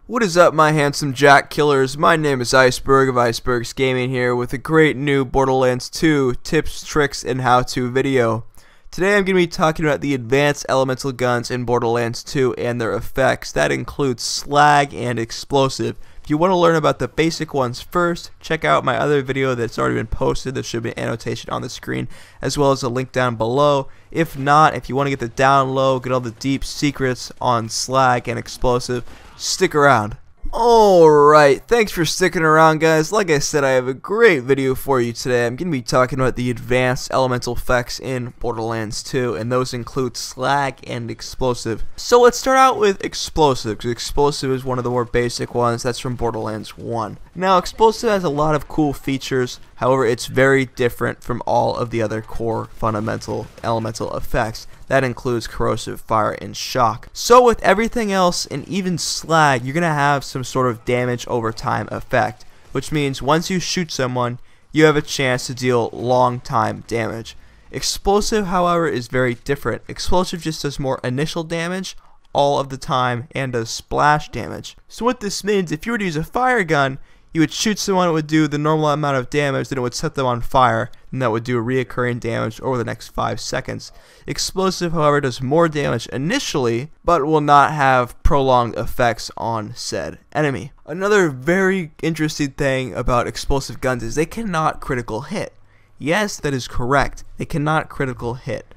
What is up, my handsome jack killers? My name is Iceberg of Iceberg's Gaming here with a great new Borderlands 2 tips, tricks, and how-to video. Today I'm going to be talking about the advanced elemental guns in Borderlands 2 and their effects. That includes Slag and Explosive. If you want to learn about the basic ones first, check out my other video that's already been posted. There should be an annotation on the screen as well as a link down below. If not, if you want to get the down low, get all the deep secrets on Slag and Explosive, stick around. Alright, thanks for sticking around, guys. Like I said, I have a great video for you today. I'm going to be talking about the advanced elemental effects in Borderlands 2, and those include Slag and Explosive. So let's start out with Explosive, because Explosive is one of the more basic ones. That's from Borderlands 1. Now, Explosive has a lot of cool features, however, it's very different from all of the other core fundamental elemental effects. That includes corrosive, fire, and shock. So with everything else and even Slag, you're going to have some sort of damage over time effect, which means once you shoot someone, you have a chance to deal long time damage. Explosive, however, is very different. Explosive just does more initial damage all of the time and does splash damage. So what this means, if you were to use a fire gun, you would shoot someone, it would do the normal amount of damage, then it would set them on fire, and that would do reoccurring damage over the next 5 seconds. Explosive, however, does more damage initially, but will not have prolonged effects on said enemy. Another very interesting thing about explosive guns is they cannot critical hit. Yes, that is correct. They cannot critical hit.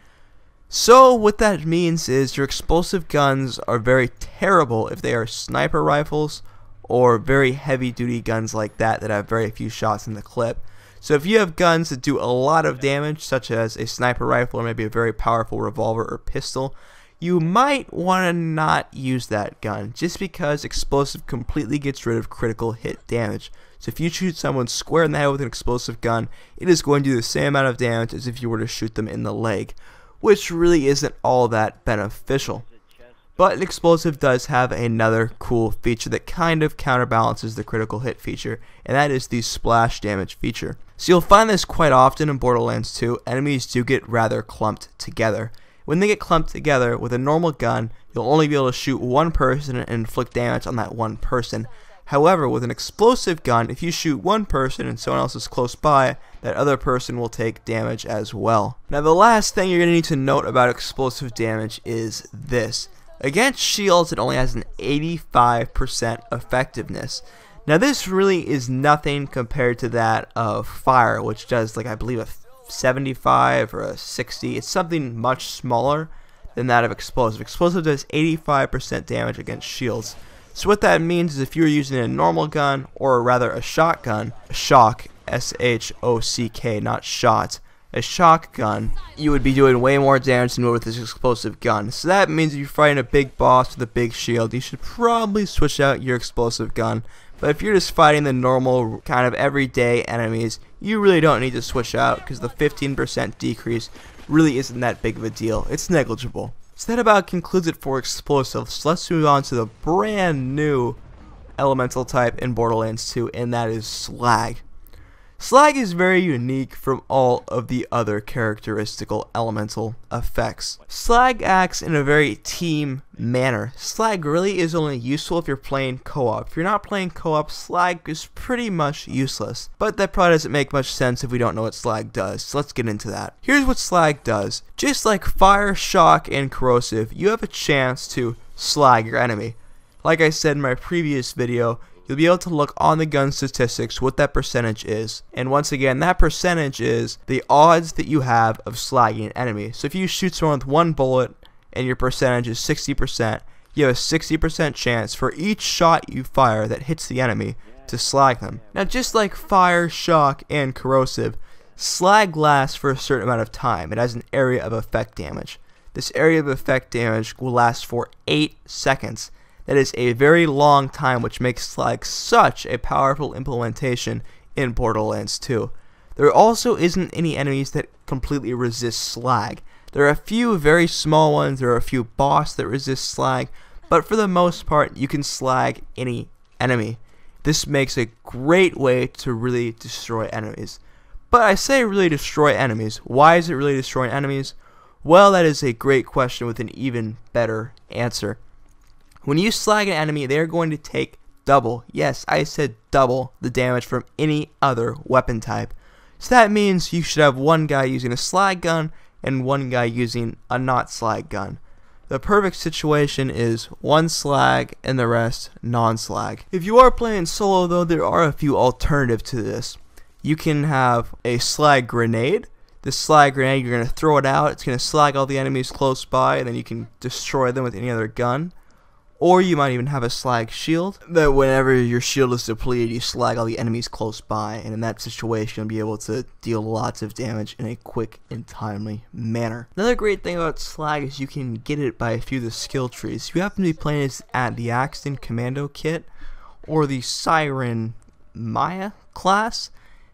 So what that means is your explosive guns are very terrible if they are sniper rifles or very heavy duty guns like that have very few shots in the clip. So if you have guns that do a lot of damage, such as a sniper rifle or maybe a very powerful revolver or pistol, you might want to not use that gun just because explosive completely gets rid of critical hit damage. So if you shoot someone square in the head with an explosive gun, it is going to do the same amount of damage as if you were to shoot them in the leg, which really isn't all that beneficial. But Explosive does have another cool feature that kind of counterbalances the critical hit feature, and that is the splash damage feature. So you'll find this quite often in Borderlands 2, enemies do get rather clumped together. When they get clumped together with a normal gun, you'll only be able to shoot one person and inflict damage on that one person. However, with an explosive gun, if you shoot one person and someone else is close by, that other person will take damage as well. Now the last thing you're going to need to note about explosive damage is this. Against shields, it only has an 85% effectiveness. Now this really is nothing compared to that of fire, which does, like, I believe a 75 or a 60. It's something much smaller than that of explosive. Explosive does 85% damage against shields. So what that means is if you're using a normal gun, or rather a shotgun, shock, S-H-O-C-K, not shot, a shotgun, you would be doing way more damage than you would with this explosive gun. So that means if you're fighting a big boss with a big shield, you should probably switch out your explosive gun. But if you're just fighting the normal kind of everyday enemies, you really don't need to switch out because the 15% decrease really isn't that big of a deal. It's negligible. So that about concludes it for explosives. So let's move on to the brand new elemental type in Borderlands 2, and that is Slag. Slag is very unique from all of the other characteristical elemental effects. Slag acts in a very team manner. Slag really is only useful if you're playing co-op. If you're not playing co-op, Slag is pretty much useless. But that probably doesn't make much sense if we don't know what Slag does, so let's get into that. Here's what Slag does. Just like fire, shock, and corrosive, you have a chance to slag your enemy. Like I said in my previous video, you'll be able to look on the gun statistics what that percentage is. And once again, that percentage is the odds that you have of slagging an enemy. So if you shoot someone with one bullet and your percentage is 60%, you have a 60% chance for each shot you fire that hits the enemy to slag them. Now just like fire, shock, and corrosive, Slag lasts for a certain amount of time. It has an area of effect damage. This area of effect damage will last for 8 seconds. That is a very long time, which makes Slag such a powerful implementation in Borderlands 2. There also isn't any enemies that completely resist Slag. There are a few very small ones, there are a few boss that resist Slag, but for the most part you can slag any enemy. This makes a great way to really destroy enemies. But I say really destroy enemies. Why is it really destroying enemies? Well, that is a great question with an even better answer. When you slag an enemy, they're going to take double, yes, I said double, the damage from any other weapon type. So that means you should have one guy using a slag gun and one guy using a not slag gun. The perfect situation is one slag and the rest non-slag. If you are playing solo though, there are a few alternatives to this. You can have a slag grenade. The slag grenade, you're going to throw it out, it's going to slag all the enemies close by, and then you can destroy them with any other gun. Or you might even have a slag shield, that whenever your shield is depleted, you slag all the enemies close by, and in that situation you'll be able to deal lots of damage in a quick and timely manner. Another great thing about slag is you can get it by a few of the skill trees. If you happen to be playing this at the Axton Commando kit, or the Siren Maya class,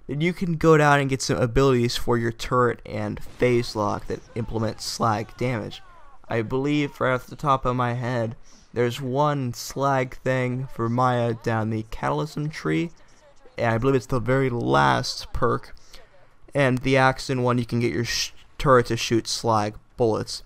then you can go down and get some abilities for your turret and phase lock that implement slag damage. I believe, right off the top of my head, there's one slag thing for Maya down the Catalysm tree, and I believe it's the very last perk. And the Axton one, you can get your turret to shoot slag bullets.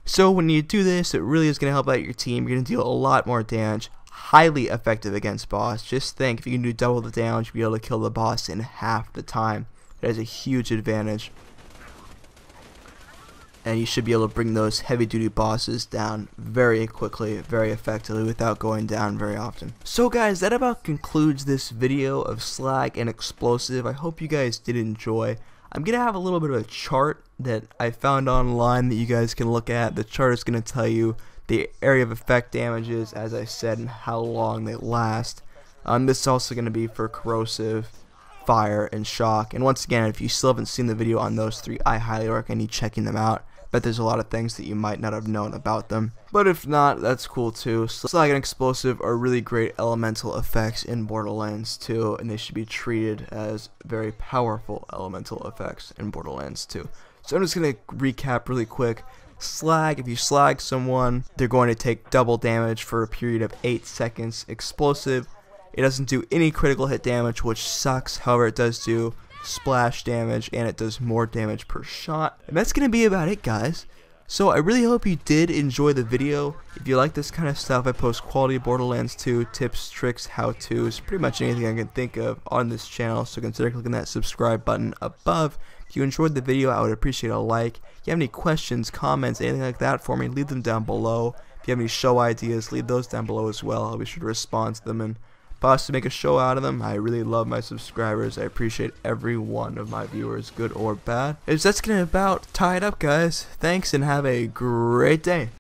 So when you do this, it really is going to help out your team. You're going to deal a lot more damage. Highly effective against boss. Just think, if you can do double the damage, you'll be able to kill the boss in half the time. That is a huge advantage. And you should be able to bring those heavy duty bosses down very quickly, very effectively, without going down very often. So guys, that about concludes this video of slag and explosive. I hope you guys did enjoy. I'm going to have a little bit of a chart that I found online that you guys can look at. The chart is going to tell you the area of effect damages, as I said, and how long they last. This is also going to be for corrosive, fire, and shock. And once again, if you still haven't seen the video on those three, I highly recommend you checking them out. Bet there's a lot of things that you might not have known about them. But if not, that's cool too. Slag and explosive are really great elemental effects in Borderlands 2, and they should be treated as very powerful elemental effects in Borderlands 2. So I'm just going to recap really quick. Slag, if you slag someone, they're going to take double damage for a period of 8 seconds. Explosive, it doesn't do any critical hit damage, which sucks. However, it does do splash damage, and it does more damage per shot. And that's gonna be about it, guys. So I really hope you did enjoy the video. If you like this kind of stuff, I post quality Borderlands 2 tips, tricks, how-tos, pretty much anything I can think of on this channel, so consider clicking that subscribe button above. If you enjoyed the video, I would appreciate a like. If you have any questions, comments, anything like that for me, leave them down below. If you have any show ideas, leave those down below as well. I'll be sure to respond to them and possibly make a show out of them. I really love my subscribers. I appreciate every one of my viewers, good or bad. That's gonna about tie it up, guys. Thanks and have a great day.